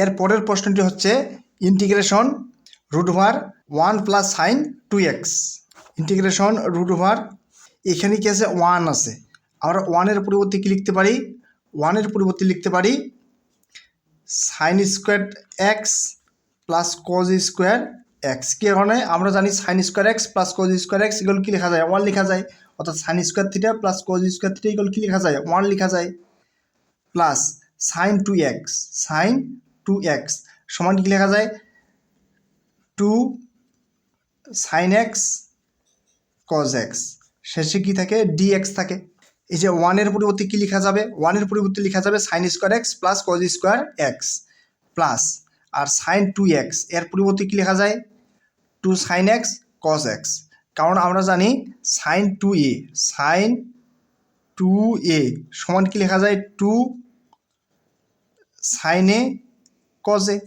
এর পরের প্রশ্নটি হচ্ছে integration root over 1 plus sine 2x। Integration root over, এখানে কি আছে 1 আছে, আমরা 1-এর পরিবর্তে কি লিখতে পারি, 1-এর পরিবর্তে লিখতে পারি sine square x plus cos square x. কী কারণে, আমরা জানি sine square x plus cos square x এগুলো কী লেখা যায়, 1 লেখা যায়, অর্থাৎ sine square theta plus cos square theta এগুলো কী লেখা যায়, 1 লেখা যায়, প্লাস সাইন 2x সমান কী লেখা যায়, 2 সাইন এক্স কজ এক্স, শেষে কী থাকে, ডিএক্স থাকে। এই যে 1-এর পরিবর্তে কী লেখা যাবে, 1-এর পরিবর্তে লেখা যাবে sine square x plus cos square x, plus আর সাইন 2x এর পরিবর্তে কী লেখা যায়, 2 সাইন এক্স কজ এক্স। কারণ আমরা জানি সাইন 2a সমান কী লেখা যায়, 2 sine a cos a,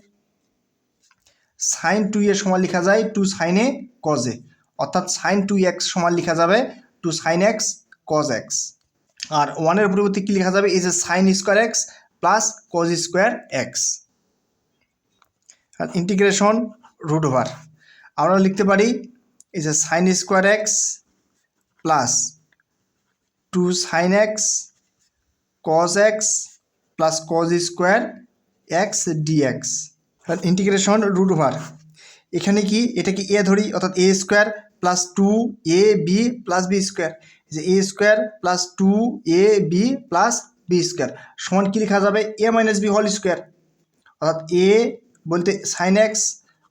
sine 2a সমান লেখা যায় 2 সাইন এ কজ এ, অর্থাৎ সাইন 2x সমান লেখা যাবে 2 সাইন এক্স কজ এক্স। আর 1-এর পরিবর্তে কী লেখা যাবে, এই যে sine square x plus cos square x. আর ইন্টিগ্রেশন রুট ওভার আমরা লিখতে পারি এই যে sine square x plus 2 sine x cos x plus cos square x dx. আর ইন্টিগ্রেশন রুট ওভার, এখানে কি, এটা কি এ ধরি, অর্থাৎ a square plus 2ab plus b square, যে a square plus 2ab plus b square সমান কী লেখা যাবে, এ মাইনাস বি হোল স্কোয়ার, অর্থাৎ এ বলতে সাইন এক্স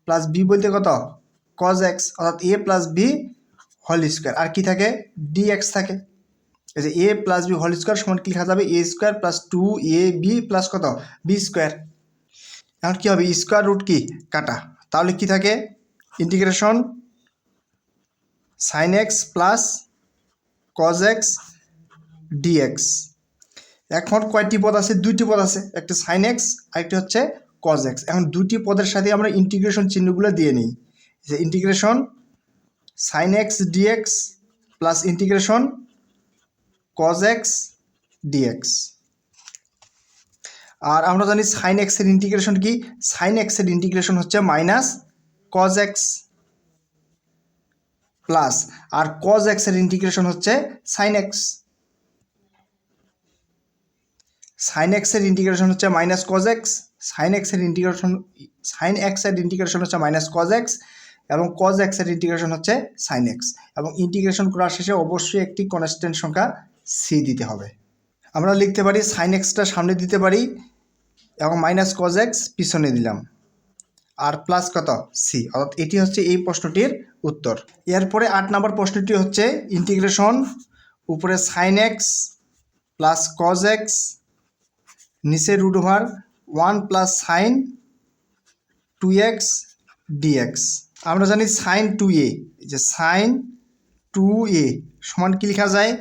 প্লাস বি বলতে কত কজ এক্স, অর্থাৎ এ প্লাস বি হোল স্কোয়ার, আর কি থাকে, ডিএক্স থাকে। এই যে এ প্লাস বি হোল স্কোয়ার সমান কী লেখা যাবে, এ স্কোয়ার প্লাস 2ab প্লাস কত বি স্কোয়ার। এখন কী হবে, স্কোয়ার রুট কি কাটা, তাহলে কি থাকে, integration sine x plus cos x dx. এখন কয়টি পদ আছে, 2টি পদ আছে, একটা সাইন এক্স আর একটি হচ্ছে কজ এক্স। এখন 2টি পদের সাথে আমরা ইন্টিগ্রেশন চিহ্নগুলো দিয়ে নিই, যে integration sine x dx plus integration cos x dx. আর আমরা জানি সাইন এক্সের ইন্টিগ্রেশন কি, সাইন এক্সের ইন্টিগ্রেশন হচ্ছে মাইনাস কজ এক্স, প্লাস আর কজ এক্সের ইন্টিগ্রেশন হচ্ছে সাইন এক্স, সাইন এক্সের ইন্টিগ্রেশন হচ্ছে মাইনাস কজ এক্স, সাইন এক্সের ইন্টিগ্রেশন হচ্ছে মাইনাস কজ এক্স, এবং কজ এক্সের ইন্টিগ্রেশন হচ্ছে সাইন এক্স, এবং ইন্টিগ্রেশন করার শেষে অবশ্যই একটি কনস্ট্যান্ট সংখ্যা সি দিতে হবে। আমরা লিখতে পারি সাইন এক্সটা সামনে দিতে পারি এবং মাইনাস কজ এক্স পিছনে দিলাম, আর প্লাস কত সি, অর্থাৎ এটি হচ্ছে এই প্রশ্নটির উত্তর। এরপরে 8 নম্বর প্রশ্নটি হচ্ছে ইন্টিগ্রেশন উপরে sine x plus cos x, নিচে root over 1 plus sine 2x dx. আমরা জানি সাইন 2a, যে সাইন 2a সমান কী লেখা যায়,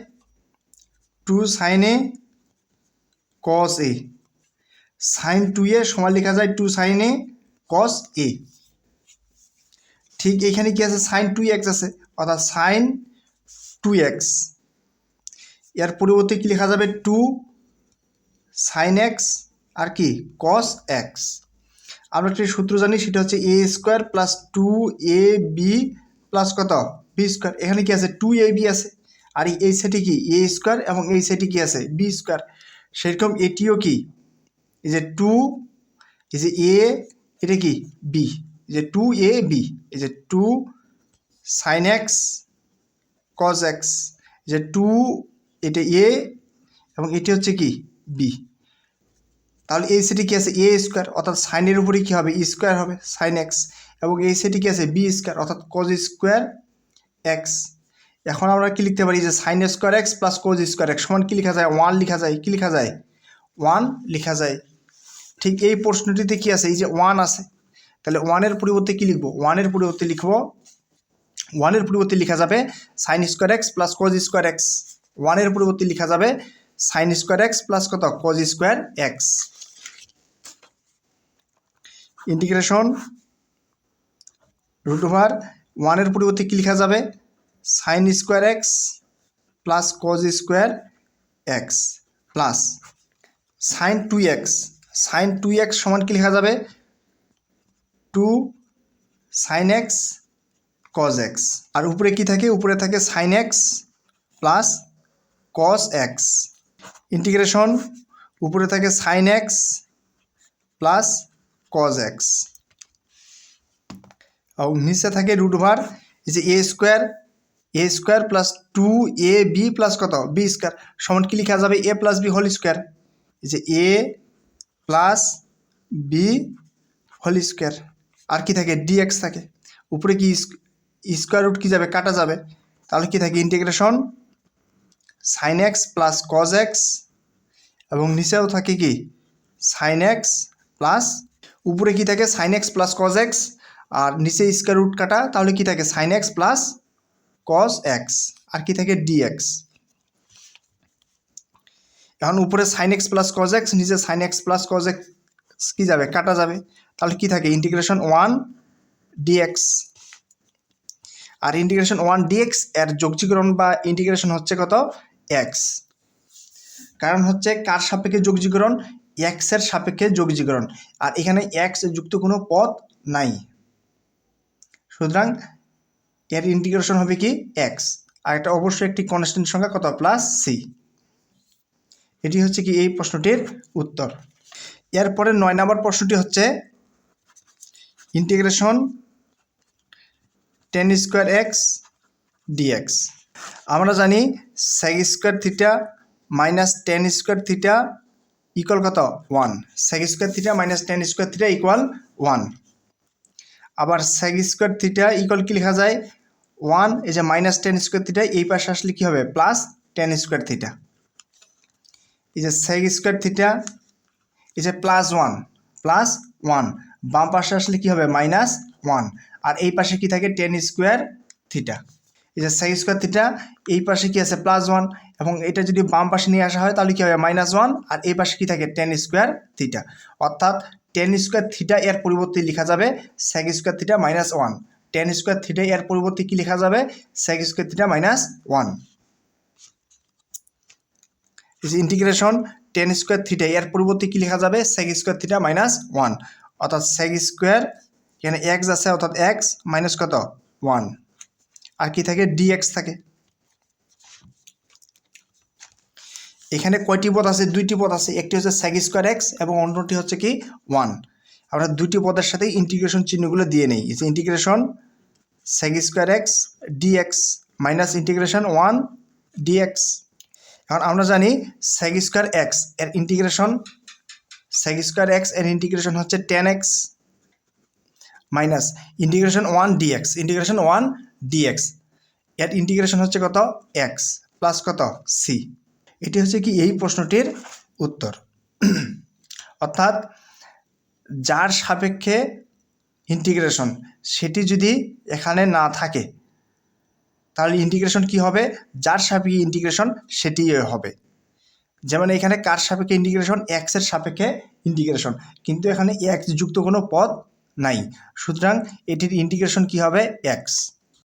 2 সাইন এ কস এ, সাইন 2a সমান লেখা যায় 2 সাইন এ কস এ। ঠিক এখানে কি আছে, সাইন 2x আছে, অর্থাৎ সাইন 2x, এর পরিবর্তে কি লেখা যাবে, 2 সাইন এক্স আর কি কস এক্স। আমরা একটি সূত্র জানি, সেটা হচ্ছে এ স্কোয়ার প্লাস 2ab প্লাস কত বি স্কোয়ার। এখানে কি আছে, 2ab আছে, আর এই সাইডে কি এ স্কোয়ার এবং এই সাইডে কি আছে বি স্কোয়ার। সেরকম এটিও কি, এই যে 2, এই যে এ, এটা কি বি, এই যে 2ab, এই যে 2 সাইন এক্স কস এক্স, যে 2 এটা এ এবং এটি হচ্ছে কি বি। তাহলে এই সাইডে কি আছে এ স্কোয়ার, অর্থাৎ সাইনের উপরে কী হবে স্কোয়ার হবে সাইন এক্স, এবং এই সাইডে কি আছে বি স্কোয়ার, অর্থাৎ কজ স্কোয়ার এক্স। এখন আমরা কি লিখতে পারি, যে sine square x plus cos square x সমান কী লেখা যায়, 1 লেখা যায়, কী লেখা যায় 1 লেখা যায়। ঠিক এই প্রশ্নটিতে কি আছে, এই যে 1 আছে, তাহলে 1-এর পরিবর্তে কী লিখবো, 1-এর পরিবর্তে লিখবো, 1-এর পরিবর্তে লেখা যাবে sine square x plus cos square x, 1-এর পরিবর্তে লেখা যাবে সাইন স্কোয়ার এক্স প্লাস কত cos square x. Integration root over 1-এর পরিবর্তে কী লেখা যাবে, sine square x plus cos square x, plus sine 2x, sine 2x সমান কি লেখা যাবে 2 sin x cos x। আর উপরে কি থাকে, উপরে থাকে sin x plus cos x integration উপরে থাকে sin x plus cos x আর নিচে থাকে রুট ওভার এই যে a square plus 2ab plus কত b স্কোয়ার সমান কি লেখা যাবে a plus b whole square. এই যে a plus b whole square আর কি থাকে dx থাকে, উপরে কি স্কোয়ার রুট কি যাবে কাটা যাবে, তাহলে কি থাকে integration sin x plus cos x এবং নিচেও থাকে কি sin x প্লাস উপরে কি থাকে sin x plus cos x আর নিচে স্কোয়ার রুট কাটা, তাহলে কি থাকে sin x plus cos x আর কি থাকে dx। এখন উপরে sin x plus cos x নিচে sin x plus cos x কি যাবে কাটা যাবে, তাহলে কি থাকে ইন্টিগ্রেশন 1 dx। আর ইন্টিগ্রেশন 1 dx এর যোগজীকরণ বা ইন্টিগ্রেশন হচ্ছে কত x, কারণ হচ্ছে কার সাপেক্ষে যোগজীকরণ x এর সাপেক্ষে যোগজীকরণ আর এখানে x যুক্ত কোনো পদ নাই, সুতরাং এর ইন্টিগ্রেশন হবে কি x আর এটা অবশ্যই একটি কনস্ট্যান্ট সংখ্যা কত প্লাস c। এটি হচ্ছে কি এই প্রশ্নটির উত্তর। এরপরে 9 নম্বর প্রশ্নটি হচ্ছে integration tan square x dx। আমরা জানি sec square theta minus tan square theta equal কত 1, sec square theta minus tan square theta equal 1। আবার sec স্কোয়ার থিটা ইকুয়াল কি লেখা যায় 1, এই যে মাইনাস tan স্কোয়ার থিটা এই পাশে আসলে কি হবে প্লাস tan স্কোয়ার থিটা। এই যে sec স্কোয়ার থিটা এই যে প্লাস 1 বাম পাশে আসলে কি হবে মাইনাস 1 আর এই পাশে কি থাকে tan স্কোয়ার থিটা। এই যে sec স্কোয়ার থিটা এই পাশে কি আছে প্লাস 1 এবং এটা যদি বাম পাশে নিয়ে আসা হয় তাহলে কি হবে মাইনাস 1 আর এই পাশে কি থাকে tan স্কোয়ার থিটা, অর্থাৎ tan স্কোয়ার থিটা এর পরিবর্তে লেখা যাবে sec square theta minus 1, tan square theta এর পরিবর্তে কি লেখা যাবে sec স্কোয়ার থিটা মাইনাস 1। এই যে ইন্টিগ্রেশন tan স্কোয়ার থিটা এর পরিবর্তে কি লেখা যাবে sec স্কোয়ার থিটা মাইনাস 1, অর্থাৎ sec স্কোয়ার এখানে x আছে অর্থাৎ x মাইনাস কত 1 আর কি থাকে dx থাকে। এখানে কয়টি পদ আছে দুইটি পদ আছে, একটি হচ্ছে sec স্কোয়ার x এবং অন্যটি হচ্ছে কি 1। আমরা দুইটি পদের সাথে ইন্টিগ্রেশন চিহ্নগুলো দিয়ে নেই। এই যে integration sec square x dx minus integration 1 dx। এখন আমরা জানি sec স্কোয়ার x এর ইন্টিগ্রেশন হচ্ছে tan x minus integration 1 dx এর ইন্টিগ্রেশন হচ্ছে কত x প্লাস কত c। এটি হচ্ছে কি এই প্রশ্নটির উত্তর। অর্থাৎ যার সাপেক্ষে ইন্টিগ্রেশন সেটি যদি এখানে না থাকে তাহলে ইন্টিগ্রেশন কি হবে যার সাপেক্ষে ইন্টিগ্রেশন সেটি হবে। যেমন এখানে কার সাপেক্ষে ইন্টিগ্রেশন x এর সাপেক্ষে ইন্টিগ্রেশন, কিন্তু এখানে x যুক্ত কোনো পদ নাই, সুতরাং এটির ইন্টিগ্রেশন কি হবে x।